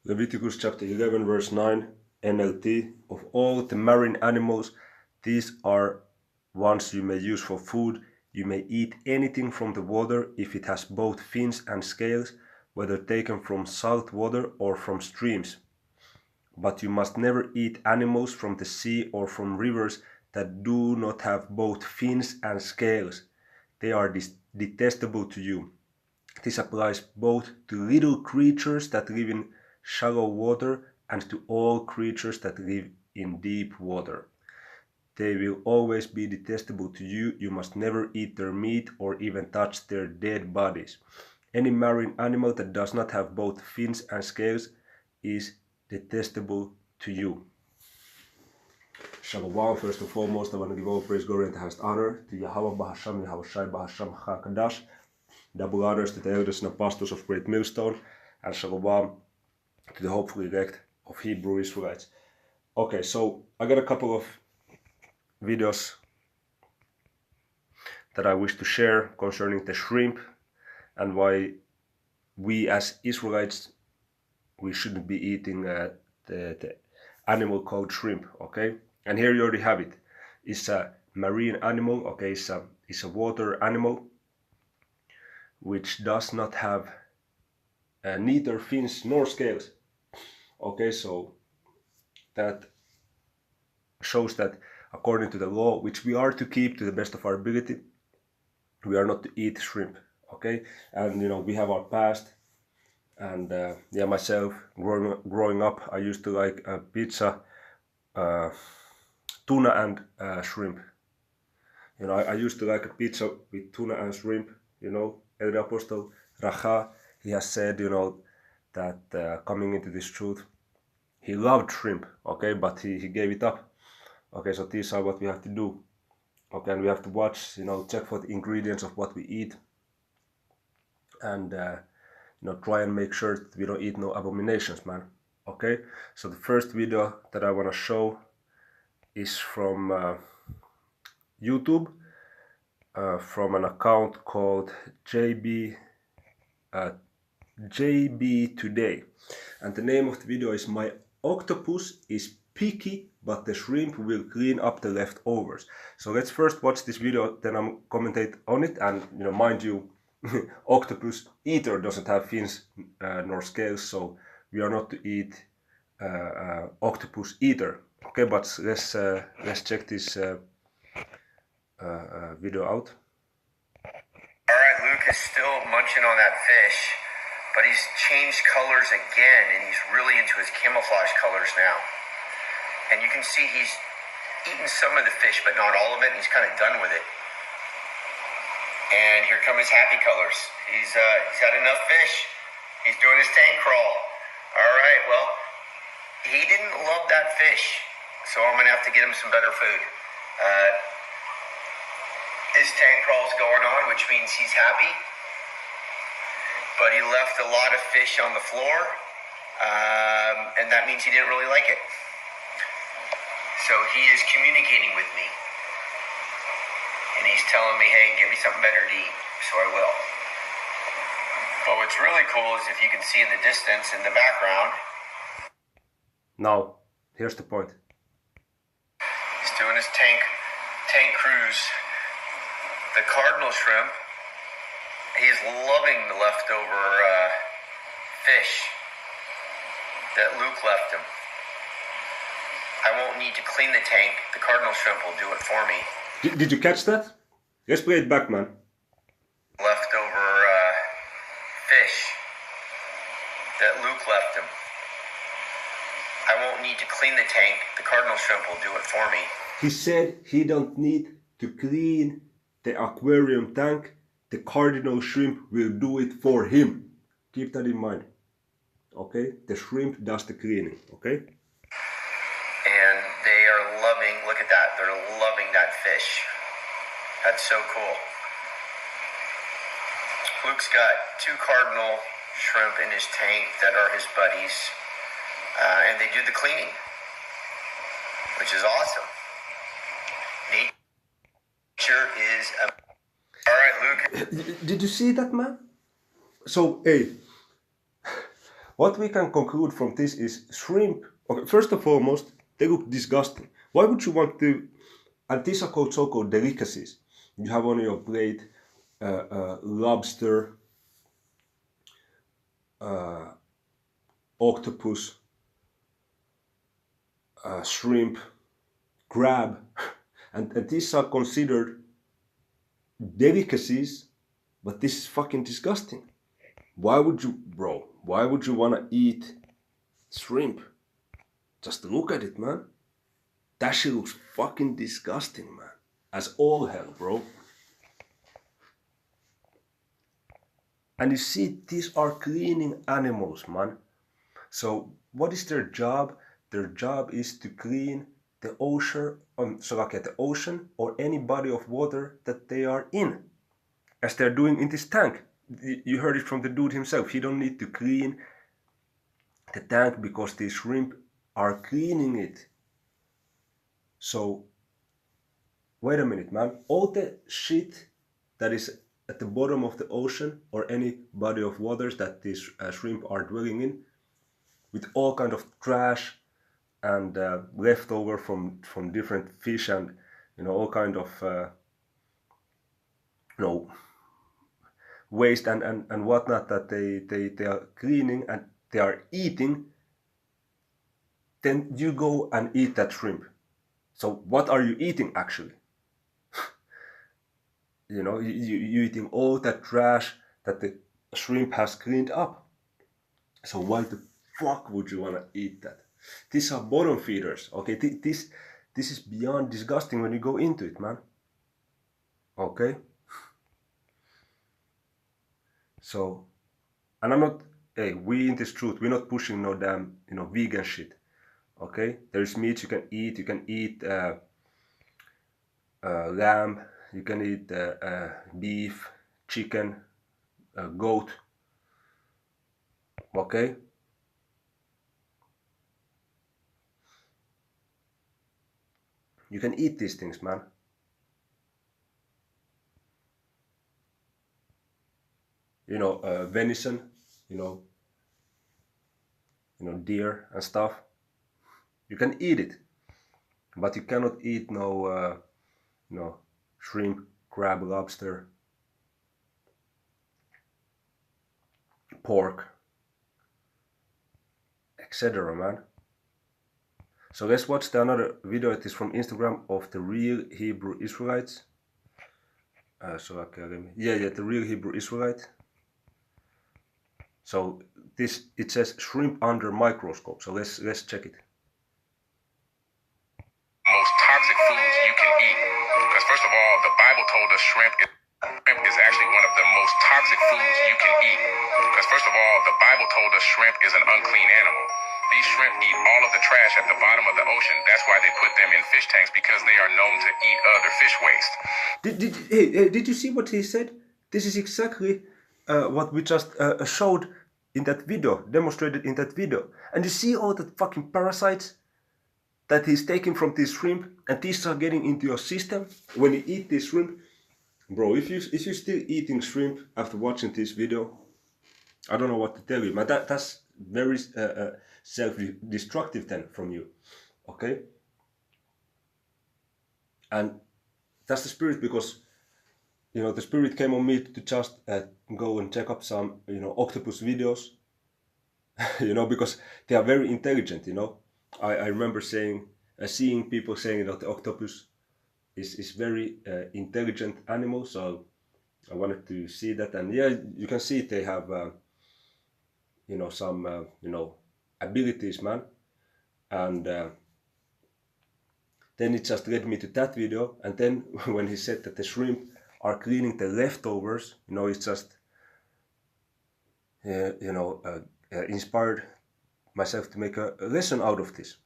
Leviticus chapter 11 verse 9 NLT. Of all the marine animals, these are ones you may use for food. You may eat anything from the water if it has both fins and scales, whether taken from salt water or from streams. But you must never eat animals from the sea or from rivers that do not have both fins and scales. They are detestable to you. This applies both to little creatures that live in shallow water and to all creatures that live in deep water. They will always be detestable to you. You must never eat their meat or even touch their dead bodies. Any marine animal that does not have both fins and scales is detestable to you. Shalom, first and foremost, I want to give all praise, glory, and highest honor to Yahweh Bahasham, Yahweh Shai Bahasham HaKadash. Double honors to the elders and apostles of Great Millstone, and Shalom to the hopeful elect of Hebrew Israelites. Okay, so I got a couple of videos that I wish to share concerning the shrimp and why we as Israelites, we shouldn't be eating the animal called shrimp, okay? And here you already have it. It's a marine animal, okay? It's a water animal which does not have neither fins nor scales. Okay, so that shows that according to the law, which we are to keep to the best of our ability, we are not to eat shrimp. Okay, and we have our past, and myself growing up, I used to like pizza, tuna and shrimp. I used to like a pizza with tuna and shrimp. Elder Apostle Racha, he has said, that coming into this truth, he loved shrimp, okay, but he gave it up. Okay, so these are what we have to do. Okay, and we have to watch, check for the ingredients of what we eat, and try and make sure that we don't eat no abominations, man. Okay, so the first video that I want to show is from YouTube, from an account called JB Today, and the name of the video is "My Octopus is Picky, but the shrimp will clean up the leftovers." So let's first watch this video, then I'll commentate on it. And mind you, octopus either doesn't have fins nor scales, so we are not to eat octopus either. Okay, but let's check this video out. Alright, Luke is still munching on that fish, but he's changed colors again, and he's really into his camouflage colors now. And you can see he's eaten some of the fish, but not all of it, and he's kind of done with it. And here come his happy colors. He's had enough fish. He's doing his tank crawl. Alright, well, he didn't love that fish, so I'm going to have to get him some better food. His tank crawl's going on, which means he's happy. But he left a lot of fish on the floor, and that means he didn't really like it. So he is communicating with me. And he's telling me, hey, give me something better to eat. So I will. But what's really cool is if you can see in the distance, in the background. Now, here's the point. He's doing his tank cruise. The cardinal shrimp, he's loving the leftover fish that Luke left him. I won't need to clean the tank. The cardinal shrimp will do it for me. Did you catch that? Let's play it back, man. Leftover fish that Luke left him. I won't need to clean the tank. The cardinal shrimp will do it for me. He said he don't need to clean the aquarium tank. The cardinal shrimp will do it for him. Keep that in mind. Okay? The shrimp does the cleaning. Okay? And they are loving, look at that, they're loving that fish. That's so cool. Luke's got 2 cardinal shrimp in his tank that are his buddies. And they do the cleaning, which is awesome. Nature is Alright, Luke. Did you see that, man? So, hey, what we can conclude from this is shrimp. Okay, first and foremost, they look disgusting. Why would you want to? And these are called so-called delicacies. You have on your plate lobster, octopus, shrimp, crab, and these are considered delicacies, but this is fucking disgusting. Why would you, bro? Why would you wanna eat shrimp? Just look at it, man. That shit looks fucking disgusting, man. As all hell, bro. And you see, these are cleaning animals, man. So what is their job? Their job is to clean the ocean, the ocean or any body of water that they are in, as they're doing in this tank. You heard it from the dude himself. He don't need to clean the tank because these shrimp are cleaning it. So wait a minute, man. All the shit that is at the bottom of the ocean or any body of waters that these shrimp are dwelling in, with all kind of trash and leftover from different fish and all kind of waste and whatnot that they are cleaning and they are eating, then you go and eat that shrimp. So what are you eating actually? You eating all that trash that the shrimp has cleaned up. So why the fuck would you want to eat that? These are bottom feeders, okay? This is beyond disgusting when you go into it, man. Okay? So, and I'm not, hey, we in this truth, we're not pushing no damn, vegan shit. Okay? There's meat you can eat. You can eat lamb, you can eat beef, chicken, goat. Okay? You can eat these things, man. Venison, deer and stuff. You can eat it, but you cannot eat no, shrimp, crab, lobster, pork, etc., man. So let's watch another video. It is from Instagram of the Real Hebrew Israelites. The Real Hebrew Israelite. So it says shrimp under microscope. So let's check it. Most toxic foods you can eat, because first of all, the Bible told us shrimp is actually one of the most toxic foods you can eat. Because first of all, the Bible told us shrimp is an unclean animal. These shrimp eat all of the trash at the bottom of the ocean. That's why they put them in fish tanks, because they are known to eat other fish waste. Did you see what he said? This is exactly what we just showed in that video, demonstrated in that video. And you see all the fucking parasites that he's taking from this shrimp, and these are getting into your system when you eat this shrimp. Bro, if you're still eating shrimp after watching this video, I don't know what to tell you, but that's very self-destructive then from you, okay? And that's the spirit, because the spirit came on me to just go and check up some octopus videos, because they are very intelligent. I remember seeing people saying that the octopus is very intelligent animal, so I wanted to see that. And yeah, you can see they have some abilities, man. And then it just led me to that video. And then when he said that the shrimp are cleaning the leftovers, it's just inspired myself to make a lesson out of this.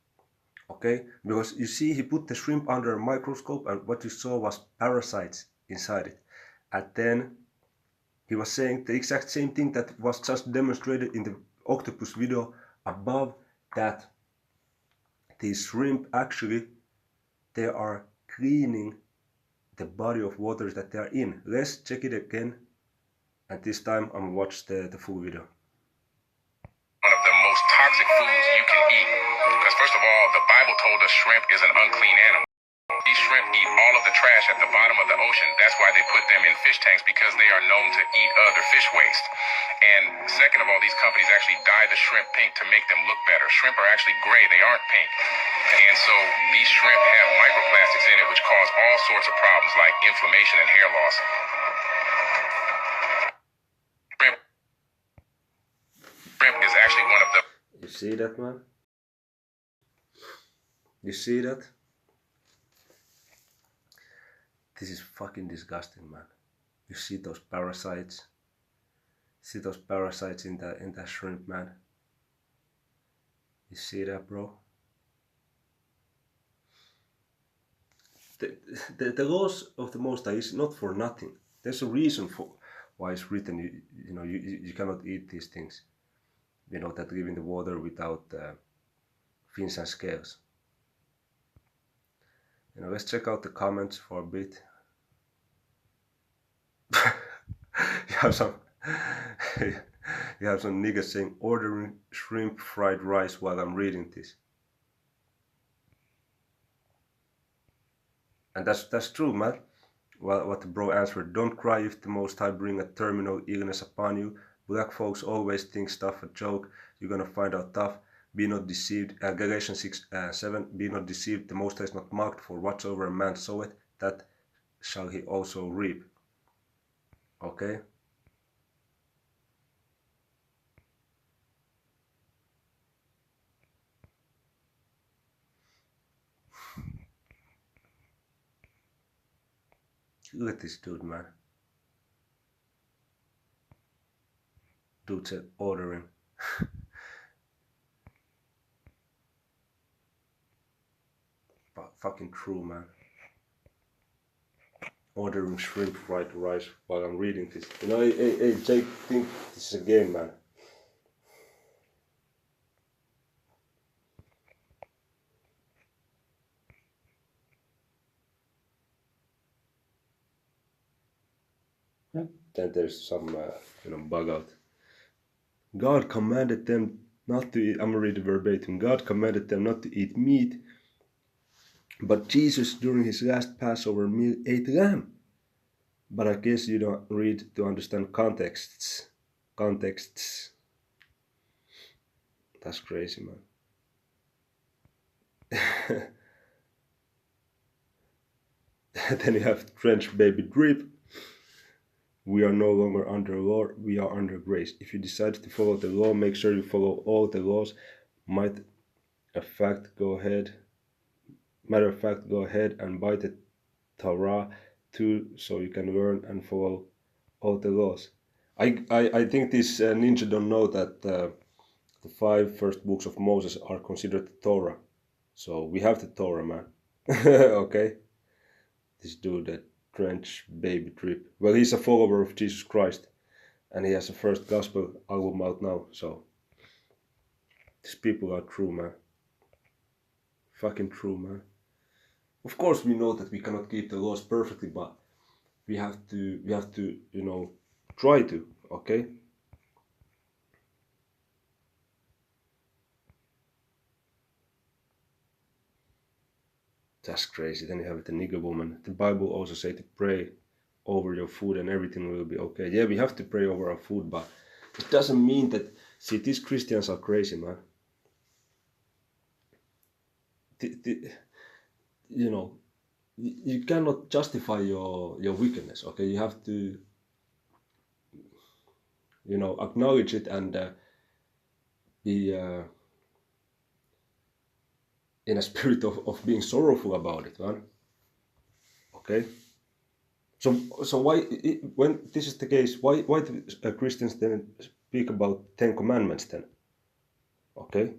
Okay, because you see, he put the shrimp under a microscope, and what you saw was parasites inside it. And then he was saying the exact same thing that was just demonstrated in the octopus video above, that these shrimp actually, they are cleaning the body of waters that they are in. Let's check it again, and this time I'm gonna watch the full video. One of the toxic foods you can eat. Because first of all, the Bible told us shrimp is an unclean animal. These shrimp eat all of the trash at the bottom of the ocean. That's why they put them in fish tanks, because they are known to eat other fish waste. And second of all, these companies actually dye the shrimp pink to make them look better. Shrimp are actually gray, they aren't pink. And so these shrimp have microplastics in it, which cause all sorts of problems like inflammation and hair loss. Shrimp is actually one of the... You see that, man? You see that? This is fucking disgusting, man. You see those parasites? See those parasites in that shrimp, man? You see that, bro? The laws of the Most High is not for nothing. There's a reason for why it's written. You cannot eat these things. You know, that live in the water without fins and scales. You know, let's check out the comments for a bit. you have some niggas saying ordering shrimp fried rice while I'm reading this. And that's true, man. Well, what the bro answered: don't cry if the Most High bring a terminal illness upon you. Black folks always think stuff a joke. You're gonna find out tough. Be not deceived. Galatians 6:7. Be not deceived. The Most High is not mocked. For whatsoever a man soweth, that shall he also reap. Okay. Look at this dude, man. Dude said ordering. Fucking true, man. Ordering shrimp fried rice while I'm reading this. You know, hey, Jake, think this is a game, man. Then there's some, bug out. God commanded them not to eat. I'm gonna read the verbatim. God commanded them not to eat meat, but Jesus, during his last Passover meal, ate lamb. But I guess you don't read to understand contexts. That's crazy, man. Then you have Trench Baby Drip. We are no longer under law, we are under grace. If you decide to follow the law, make sure you follow all the laws. Matter of fact, go ahead and buy the Torah too, so you can learn and follow all the laws. I think this ninja don't know that the 5 first books of Moses are considered the Torah. So we have the Torah, man. Okay? This dude, that Trench Baby Drip. Well, he's a follower of Jesus Christ, and he has a first gospel album out now, so these people are true, man. Fucking true, man. Of course we know that we cannot keep the laws perfectly, but we have to, try to, okay? That's crazy. Then you have the nigger woman. The Bible also say to pray over your food and everything will be okay. Yeah, we have to pray over our food, but it doesn't mean that... See, these Christians are crazy, man. You cannot justify your wickedness, okay? You have to, acknowledge it and be... in a spirit of being sorrowful about it, man. Okay? So why, when this is the case, why do Christians then speak about 10 commandments then? Okay?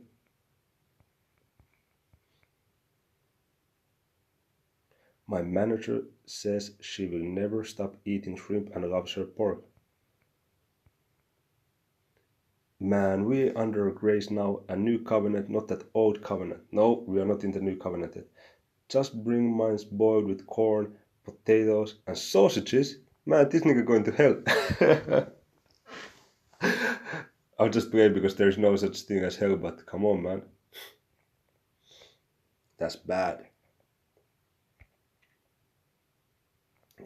My manager says she will never stop eating shrimp and loves her pork. Man, we're under grace now, a new covenant, not that old covenant. No, we are not in the new covenant yet. Just bring mines boiled with corn, potatoes, and sausages. Man, this nigga going to hell. I'll just play because there's no such thing as hell, but come on, man. That's bad.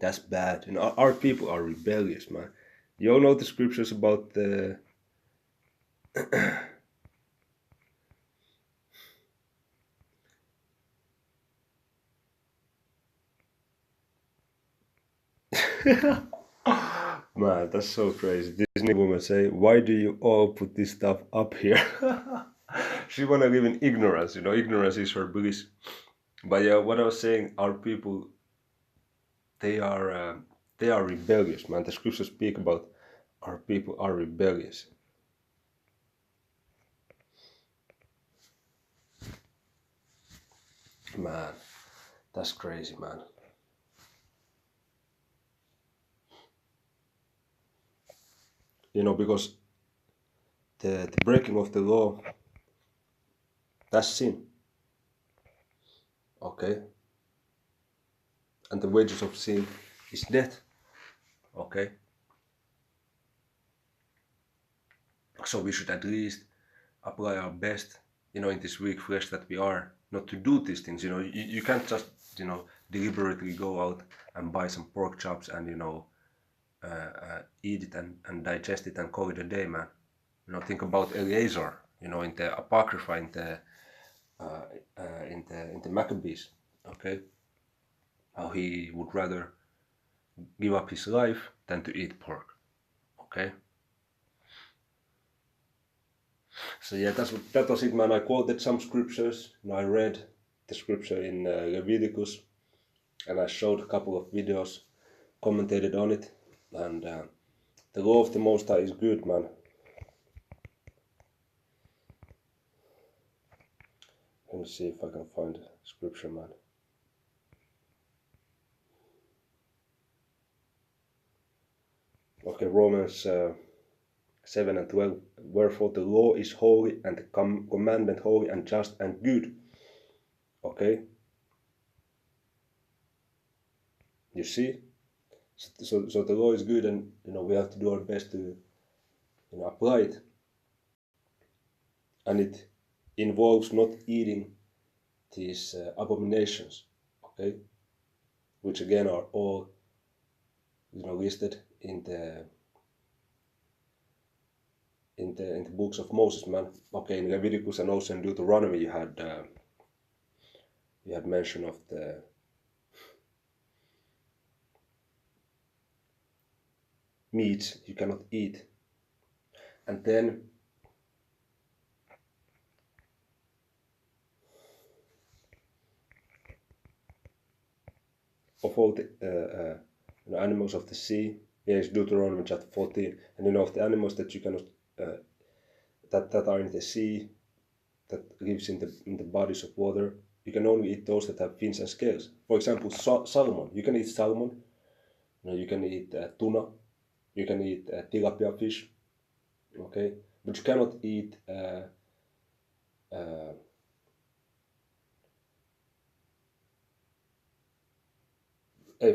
That's bad. And our people are rebellious, man. You all know the scriptures about the man, that's so crazy. This new woman say, why do you all put this stuff up here? She wanna live in ignorance, you know, ignorance is her bliss. But yeah, what I was saying, our people, they are rebellious, man. The scriptures speak about our people are rebellious. Man, that's crazy, man. You know, because the breaking of the law, that's sin. Okay? And the wages of sin is death. Okay? So we should at least apply our best, you know, in this weak flesh that we are, not to do these things. You know, you can't just, you know, deliberately go out and buy some pork chops and, you know, eat it and digest it and call it a day, man. You know, think about Eleazar, you know, in the Apocrypha, in the Maccabees, okay? How he would rather give up his life than to eat pork, okay? So yeah, that was it, man. I quoted some scriptures, and I read the scripture in Leviticus, and I showed a couple of videos, commentated on it, and the law of the Most High is good, man. Let me see if I can find scripture, man. Okay, Romans 7 and 12. Wherefore the law is holy and the commandment holy and just and good. Okay? You see? So the law is good, and you know we have to do our best to, you know, apply it. And it involves not eating these abominations, okay? Which again are all, you know, listed in the books of Moses, man. Okay, in Leviticus and also in Deuteronomy you had mention of the meats you cannot eat. And then of all the you know, animals of the sea, it's Deuteronomy chapter 14, and you know of the animals that you cannot that are in the sea, that lives in the bodies of water, you can only eat those that have fins and scales. For example, salmon. You can eat salmon. You know, you can eat tuna. You can eat tilapia fish. Okay, but you cannot eat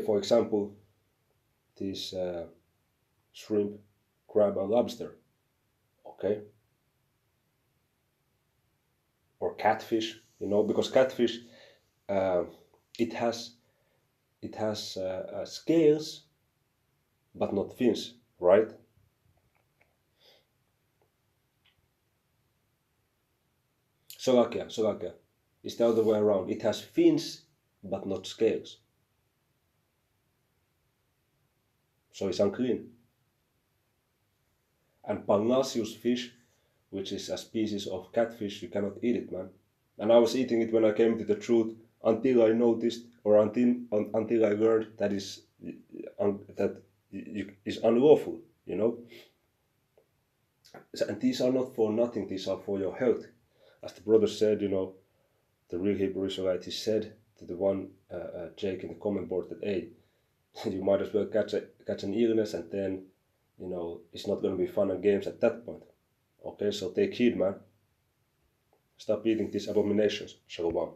for example, this shrimp, crab, and lobster. Okay, or catfish. You know, because catfish, it has scales, but not fins, right? Sorakia. It's the other way around. It has fins, but not scales. So it's unclean. And pangasius fish, which is a species of catfish, you cannot eat it, man. And I was eating it when I came to the truth, until I noticed, or until I learned that is unlawful, you know. And these are not for nothing; these are for your health. As the brother said, you know, the real Hebrew Israelite, he said to the one Jake in the comment board that, hey, you might as well catch an illness, and then, you know, it's not going to be fun and games at that point. Okay, so take heed, man. Stop eating these abominations. Shalom.